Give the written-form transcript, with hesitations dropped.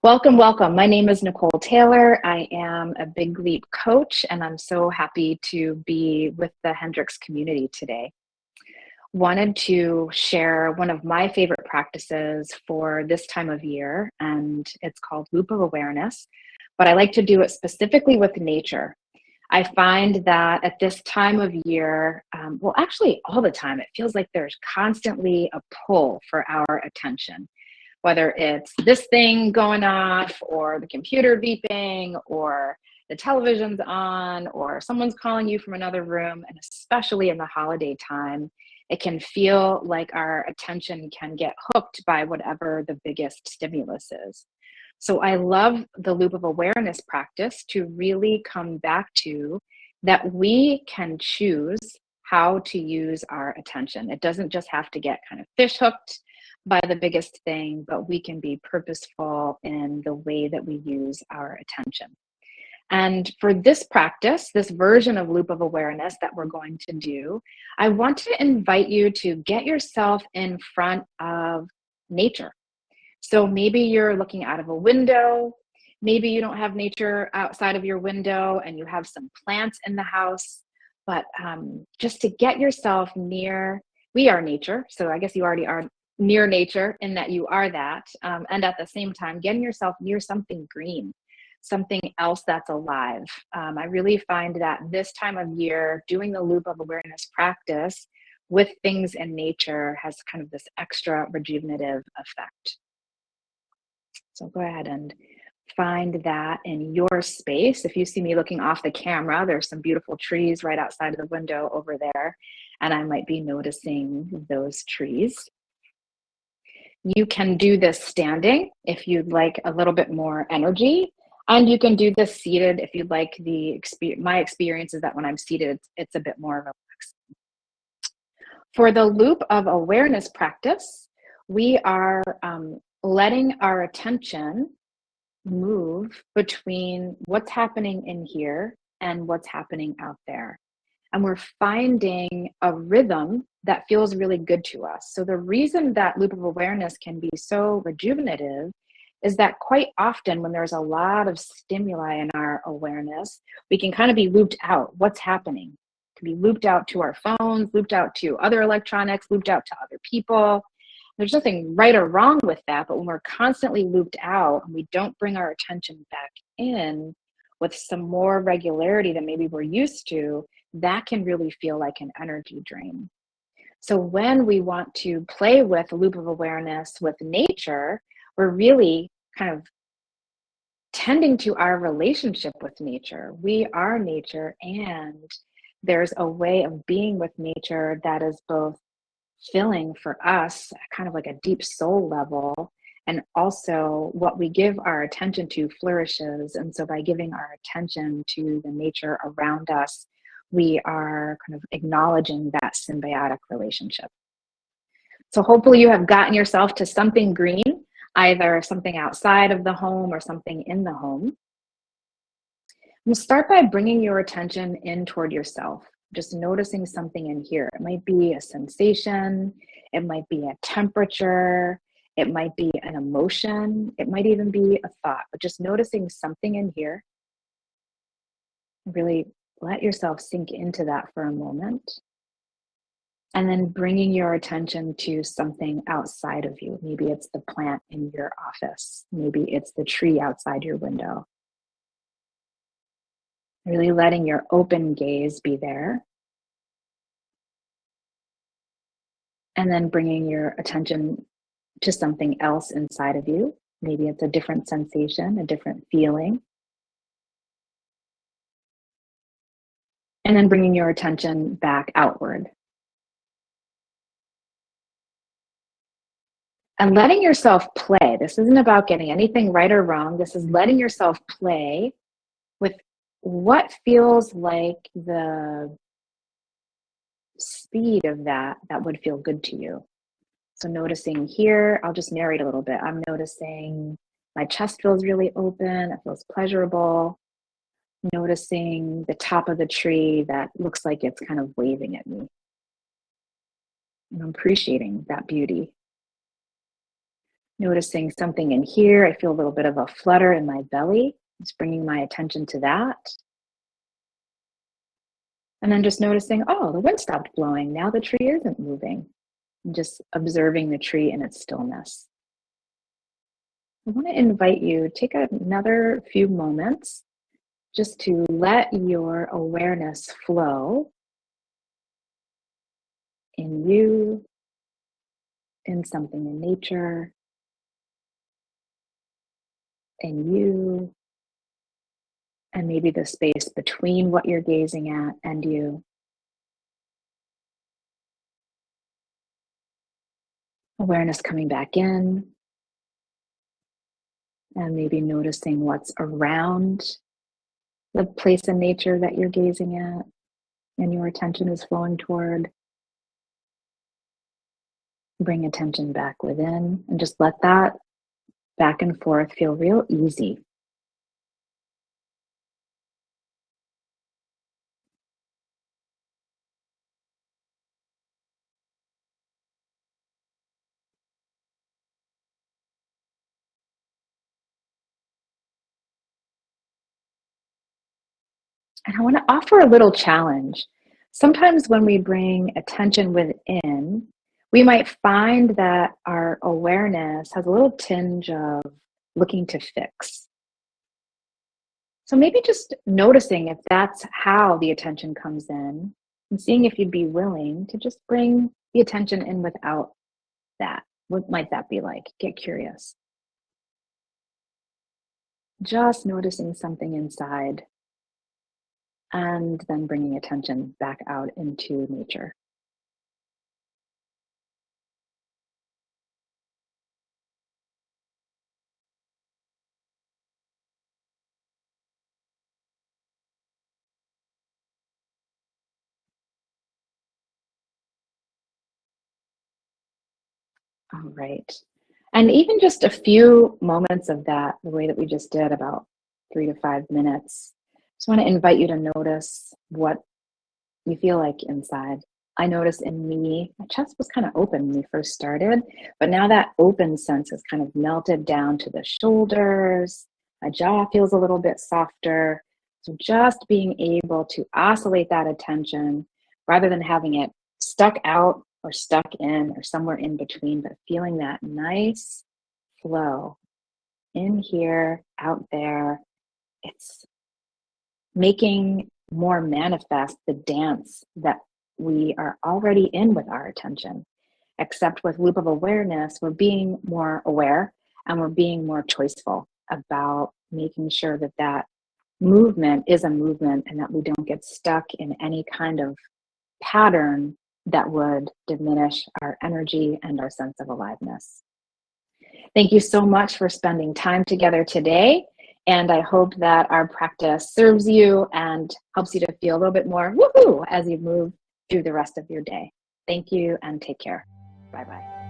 Welcome, welcome. My name is Nicole Taylor. I am a Big Leap coach, and I'm so happy to be with the Hendricks community today. Wanted to share one of my favorite practices for this time of year, and it's called Loop of Awareness, but I like to do it specifically with nature. I find that at this time of year, well, actually all the time, it feels like there's constantly a pull for our attention. Whether it's this thing going off or the computer beeping or the television's on or someone's calling you from another room, and especially in the holiday time, it can feel like our attention can get hooked by whatever the biggest stimulus is. So I love the loop of awareness practice to really come back to that we can choose how to use our attention. It doesn't just have to get kind of fish hooked by the biggest thing, but we can be purposeful in the way that we use our attention. And for this practice, this version of loop of awareness that we're going to do, I want to invite you to get yourself in front of nature. So maybe you're looking out of a window, maybe you don't have nature outside of your window and you have some plants in the house, but just to get yourself near, we are nature, so I guess you already are near nature in that you are that, and at the same time getting yourself near something green, something else that's alive. I really find that this time of year doing the loop of awareness practice with things in nature has kind of this extra rejuvenative effect. So go ahead and find that in your space. If you see me looking off the camera, there's some beautiful trees right outside of the window over there, and I might be noticing those trees. You can do this standing if you'd like a little bit more energy, and you can do this seated if you'd like. My experience is that when I'm seated, it's a bit more relaxed. For the loop of awareness practice, we are letting our attention move between what's happening in here and what's happening out there. And we're finding a rhythm that feels really good to us. So the reason that loop of awareness can be so rejuvenative is that quite often when there's a lot of stimuli in our awareness, we can kind of be looped out. What's happening? It can be looped out to our phones, looped out to other electronics, looped out to other people. There's nothing right or wrong with that, but when we're constantly looped out and we don't bring our attention back in with some more regularity than maybe we're used to, that can really feel like an energy drain. So when we want to play with a loop of awareness with nature, we're really kind of tending to our relationship with nature. We are nature, and there's a way of being with nature that is both filling for us, kind of like a deep soul level, and also what we give our attention to flourishes. And so by giving our attention to the nature around us, we are kind of acknowledging that symbiotic relationship. So hopefully you have gotten yourself to something green, either something outside of the home or something in the home. And start by bringing your attention in toward yourself, just noticing something in here. It might be a sensation, it might be a temperature, it might be an emotion, it might even be a thought, but just noticing something in here. Really let yourself sink into that for a moment. And then bringing your attention to something outside of you. Maybe it's the plant in your office. Maybe it's the tree outside your window. Really letting your open gaze be there. And then bringing your attention to something else inside of you. Maybe it's a different sensation, a different feeling. And then bringing your attention back outward. And letting yourself play. This isn't about getting anything right or wrong. This is letting yourself play with what feels like the speed of that would feel good to you. So noticing here, I'll just narrate a little bit. I'm noticing my chest feels really open. It feels pleasurable. Noticing the top of the tree that looks like it's kind of waving at me. And I'm appreciating that beauty. Noticing something in here. I feel a little bit of a flutter in my belly. Just bringing my attention to that. And then just noticing, oh, the wind stopped blowing. Now the tree isn't moving. And just observing the tree in its stillness. I want to invite you, take another few moments just to let your awareness flow in you, in something in nature, in you, and maybe the space between what you're gazing at and you. Awareness coming back in, and maybe noticing what's around the place in nature that you're gazing at and your attention is flowing toward. Bring attention back within and just let that back and forth feel real easy. And I want to offer a little challenge. Sometimes when we bring attention within, we might find that our awareness has a little tinge of looking to fix. So maybe just noticing if that's how the attention comes in and seeing if you'd be willing to just bring the attention in without that. What might that be like? Get curious. Just noticing something inside and then bringing attention back out into nature. All right. And even just a few moments of that, the way that we just did, about 3 to 5 minutes, just want to invite you to notice what you feel like inside. I noticed in me, my chest was kind of open when we first started, but now that open sense has kind of melted down to the shoulders. My jaw feels a little bit softer. So just being able to oscillate that attention rather than having it stuck out or stuck in or somewhere in between, but feeling that nice flow in here, out there. It's making more manifest the dance that we are already in with our attention. Except with loop of awareness, we're being more aware and we're being more choiceful about making sure that that movement is a movement and that we don't get stuck in any kind of pattern that would diminish our energy and our sense of aliveness. Thank you so much for spending time together today. And I hope that our practice serves you and helps you to feel a little bit more woohoo as you move through the rest of your day. Thank you and take care. Bye-bye.